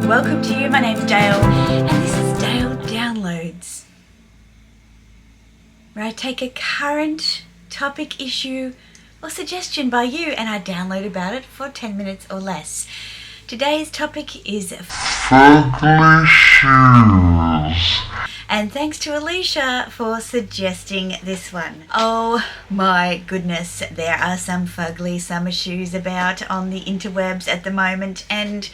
welcome to you. My name's Dayle and this is Dayle Downloads, where I take a current topic, issue or suggestion by you and I download about it for 10 minutes or less. Today's topic is fugly shoes. And thanks to Alicia for suggesting this one. Oh my goodness, there are some fugly summer shoes about on the interwebs at the moment, and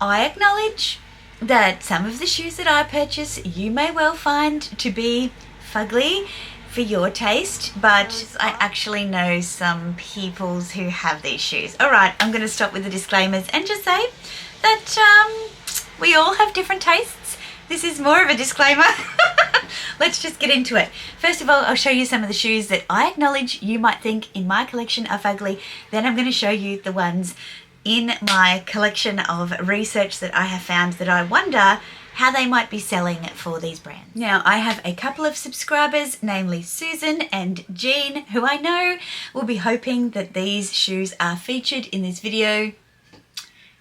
I acknowledge that some of the shoes that I purchase you may well find to be fugly for your taste, but I actually know some peoples who have these shoes. Alright, I'm going to stop with the disclaimers and just say that we all have different tastes. This is more of a disclaimer. Let's just get into it. First of all, I'll show you some of the shoes that I acknowledge you might think in my collection are fugly. Then I'm going to show you the ones in my collection of research that I have found that I wonder how they might be selling for these brands. Now, I have a couple of subscribers, namely Susan and Jean, who I know will be hoping that these shoes are featured in this video.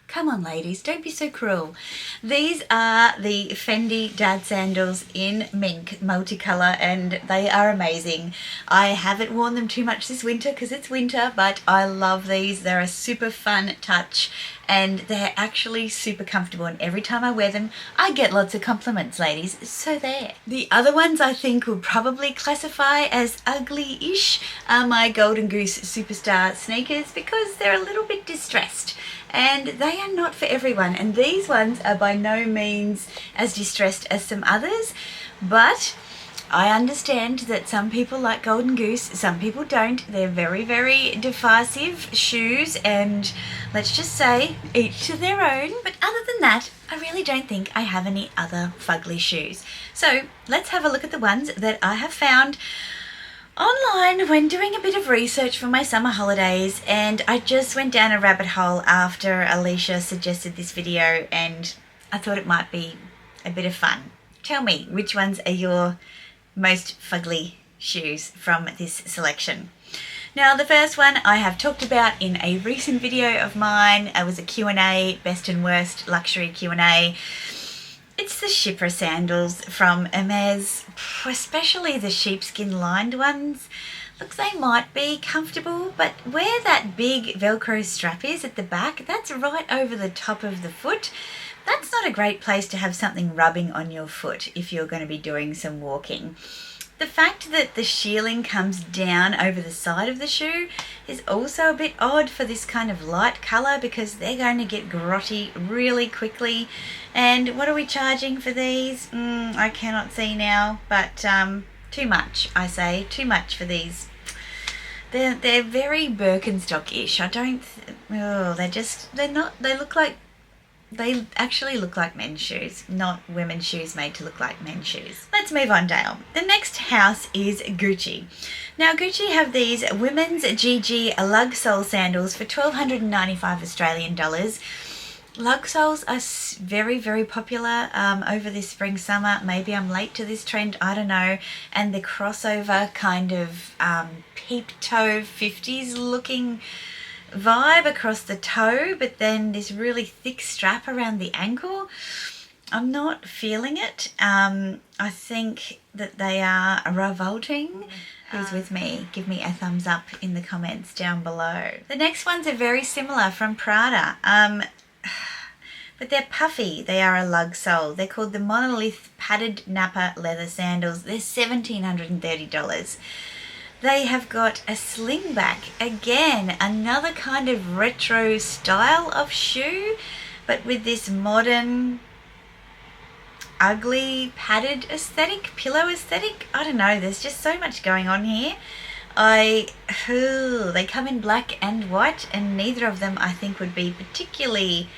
Come on, ladies, don't be so cruel. These are the Fendi dad sandals in mink multicolour, and they are amazing. I haven't worn them too much this winter because it's winter, but I love these. They're a super fun touch and they're actually super comfortable, and every time I wear them I get lots of compliments, ladies, so there. The other ones I think will probably classify as ugly-ish are my Golden Goose Superstar sneakers, because they're a little bit distressed and they are not for everyone, and these ones are by no means as distressed as some others, but I understand that some people like Golden Goose, some people don't. They're very, very divisive shoes, and let's just say each to their own. But other than that, I really don't think I have any other fugly shoes. So let's have a look at the ones that I have found online when doing a bit of research for my summer holidays, and I just went down a rabbit hole after Alicia suggested this video and I thought it might be a bit of fun. Tell me, which ones are your most fugly shoes from this selection? Now, the first one I have talked about in a recent video of mine. It was a Q&A, best and worst luxury Q&A. It's the Shipper sandals from Hermes, especially the sheepskin lined ones. Look, they might be comfortable, but where that big Velcro strap is at the back, that's right over the top of the foot. That's not a great place to have something rubbing on your foot if you're going to be doing some walking. The fact that the shearling comes down over the side of the shoe is also a bit odd for this kind of light colour, because they're going to get grotty really quickly. And what are we charging for these? I cannot see now, but too much, I say. Too much for these. They're very Birkenstock-ish. They actually look like men's shoes, not women's shoes made to look like men's shoes. Let's move on, Dayle. The next house is Gucci. Now, Gucci have these women's GG lug sole sandals for $1,295 Australian dollars. Lug soles are very, very popular over this spring, summer. Maybe I'm late to this trend, I don't know. And the crossover kind of peep toe 50s looking vibe across the toe, but then this really thick strap around the ankle. I'm not feeling it. I think that they are revolting. Who's with me? Give me a thumbs up in the comments down below. The next ones are very similar, from Prada. But they're puffy. They are a lug sole. They're called the Monolith Padded Nappa Leather Sandals. They're $1,730. They have got a sling back. Again, another kind of retro style of shoe, but with this modern, ugly, padded aesthetic, pillow aesthetic. I don't know, there's just so much going on here. They come in black and white, and neither of them I think would be particularly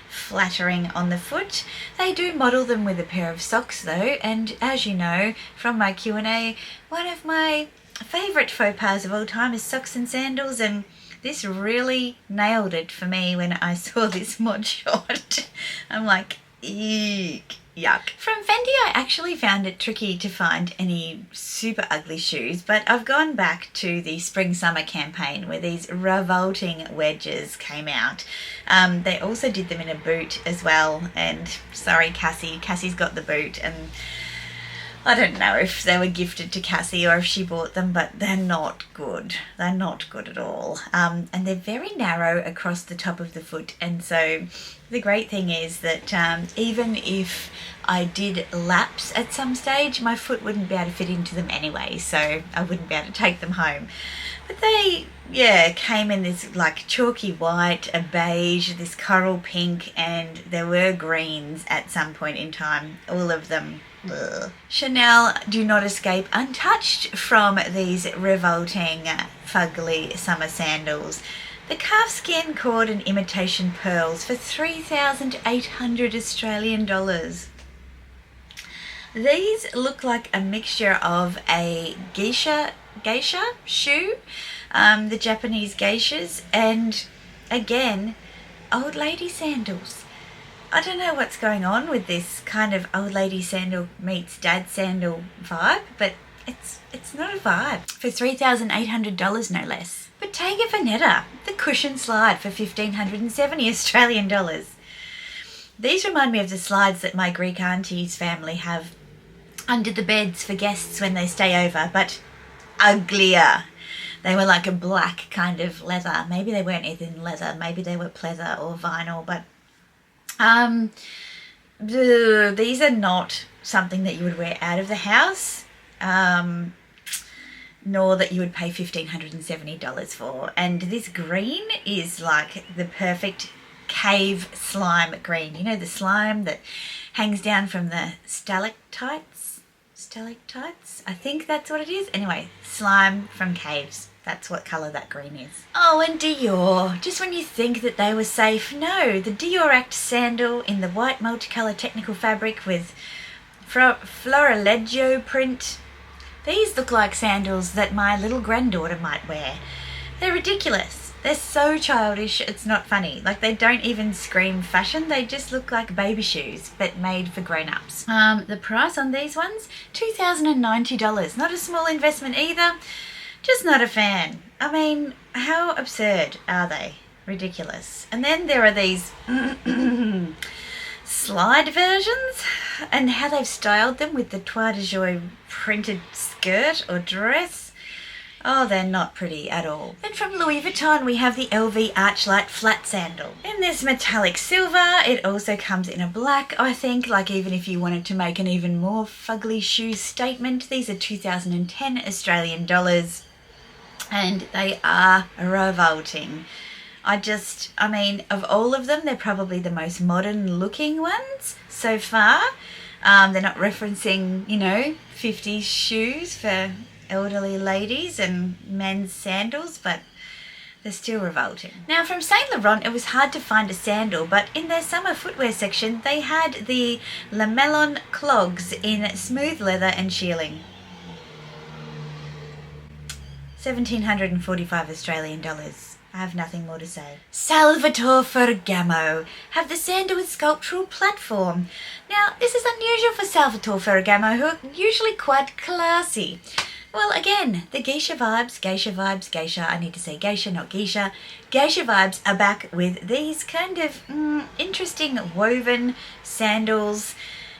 flattering on the foot. They do model them with a pair of socks though, and as you know from my Q&A, one of my favourite faux pas of all time is socks and sandals, and this really nailed it for me when I saw this mod shot. I'm like, eek. Yuck. From Fendi, I actually found it tricky to find any super ugly shoes, but I've gone back to the spring-summer campaign where these revolting wedges came out. They also did them in a boot as well, and sorry Cassie's got the boot, and I don't know if they were gifted to Cassie or if she bought them, but they're not good. They're not good at all. And they're very narrow across the top of the foot. And so the great thing is that even if I did lapse at some stage, my foot wouldn't be able to fit into them anyway, so I wouldn't be able to take them home. But they, came in this like chalky white, a beige, this coral pink, and there were greens at some point in time, all of them. Ugh. Chanel do not escape untouched from these revolting, fugly summer sandals. The calfskin cord and imitation pearls for 3,800 Australian dollars. These look like a mixture of a geisha shoe, the Japanese geishas, and again, old lady sandals. I don't know what's going on with this kind of old lady sandal meets dad sandal vibe, but it's not a vibe. For $3,800 no less. Bottega Veneta, the cushion slide for 1,570 Australian dollars. These remind me of the slides that my Greek auntie's family have under the beds for guests when they stay over, but uglier. They were like a black kind of leather. Maybe they weren't even leather, maybe they were pleather or vinyl, but these are not something that you would wear out of the house, nor that you would pay $1,570 for. And this green is like the perfect cave slime green. You know, the slime that hangs down from the stalactites? I think that's what it is. Anyway, slime from caves. That's what colour that green is. Oh, and Dior. Just when you think that they were safe, no. The Dior Act sandal in the white multicolour technical fabric with floral print. These look like sandals that my little granddaughter might wear. They're ridiculous. They're so childish, it's not funny. Like, they don't even scream fashion. They just look like baby shoes, but made for grown-ups. The price on these ones, $2,090. Not a small investment either. Just not a fan. I mean, how absurd are they? Ridiculous. And then there are these slide versions, and how they've styled them with the Toile de Joie printed skirt or dress. Oh, they're not pretty at all. And from Louis Vuitton, we have the LV Archlight flat sandal. In this metallic silver, it also comes in a black, I think, like even if you wanted to make an even more fugly shoe statement. These are 2010 Australian dollars. And they are revolting. I mean, of all of them, they're probably the most modern looking ones so far. They're not referencing, 50s shoes for elderly ladies and men's sandals, but they're still revolting. Now, from Saint Laurent, it was hard to find a sandal, but in their summer footwear section, they had the La Melon clogs in smooth leather and shearling. 1,745 Australian dollars. I have nothing more to say. Salvatore Ferragamo have the sandal with sculptural platform. Now, this is unusual for Salvatore Ferragamo, who are usually quite classy. Well, again, the geisha vibes, I need to say geisha, not geisha. Geisha vibes are back with these kind of interesting woven sandals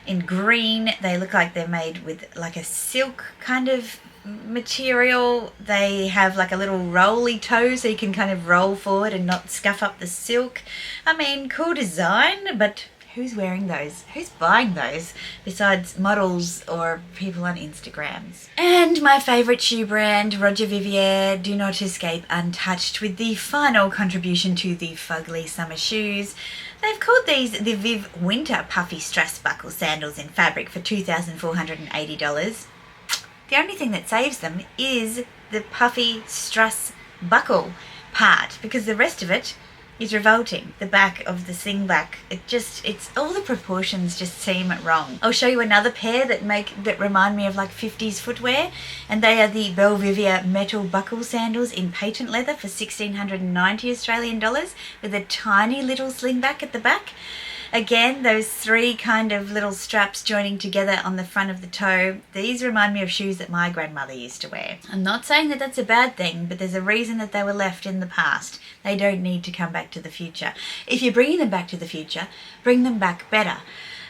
in green. They look like they're made with like a silk kind of material. They have like a little rolly toe so you can kind of roll forward and not scuff up the silk. I mean, cool design, but who's wearing those? Who's buying those besides models or people on Instagrams? And my favourite shoe brand, Roger Vivier, do not escape untouched with the final contribution to the fugly summer shoes. They've called these the Viv Winter Puffy Strass Buckle Sandals in fabric for $2,480. The only thing that saves them is the puffy strass buckle part, because the rest of it is revolting. The back of the singback, it's all the proportions just seem wrong. I'll show you another pair that remind me of like 50s footwear, and they are the Belvivier metal buckle sandals in patent leather for 1,690 Australian dollars with a tiny little slingback at the back. Again, those three kind of little straps joining together on the front of the toe, these remind me of shoes that my grandmother used to wear. I'm not saying that that's a bad thing, but there's a reason that they were left in the past. They don't need to come back to the future. If you're bringing them back to the future, bring them back better.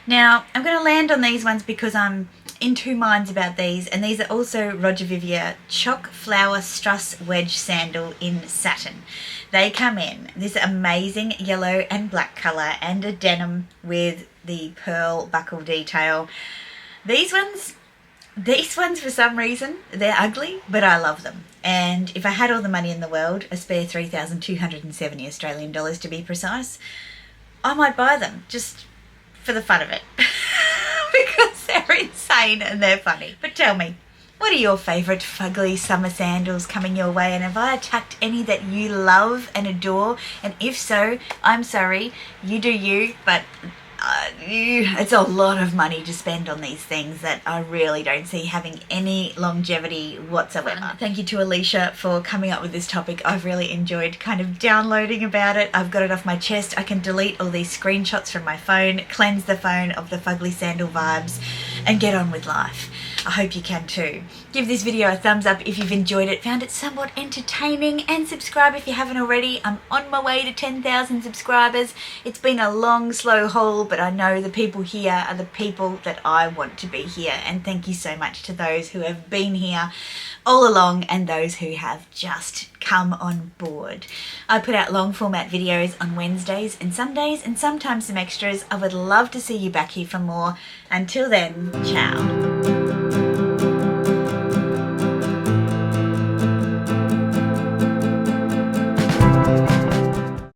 Now, I'm going to land on these ones because I'm in two minds about these, and these are also Roger Vivier Choc Flower Struss Wedge Sandal in satin. They come in this amazing yellow and black colour and a denim with the pearl buckle detail. These ones for some reason, they're ugly, but I love them. And if I had all the money in the world, a spare 3,270 Australian dollars to be precise, I might buy them just for the fun of it. Because they're insane and they're funny. But tell me, what are your favourite fugly summer sandals coming your way? And have I attacked any that you love and adore? And if so, I'm sorry, you do you, but it's a lot of money to spend on these things that I really don't see having any longevity whatsoever. Thank you to Alicia for coming up with this topic. I've really enjoyed kind of downloading about it. I've got it off my chest. I can delete all these screenshots from my phone, cleanse the phone of the fugly sandal vibes, and get on with life. I hope you can too. Give this video a thumbs up if you've enjoyed it, found it somewhat entertaining, and subscribe if you haven't already. I'm on my way to 10,000 subscribers. It's been a long, slow haul, but I know the people here are the people that I want to be here. And thank you so much to those who have been here all along and those who have just come on board. I put out long format videos on Wednesdays and Sundays, and sometimes some extras. I would love to see you back here for more. Until then, ciao.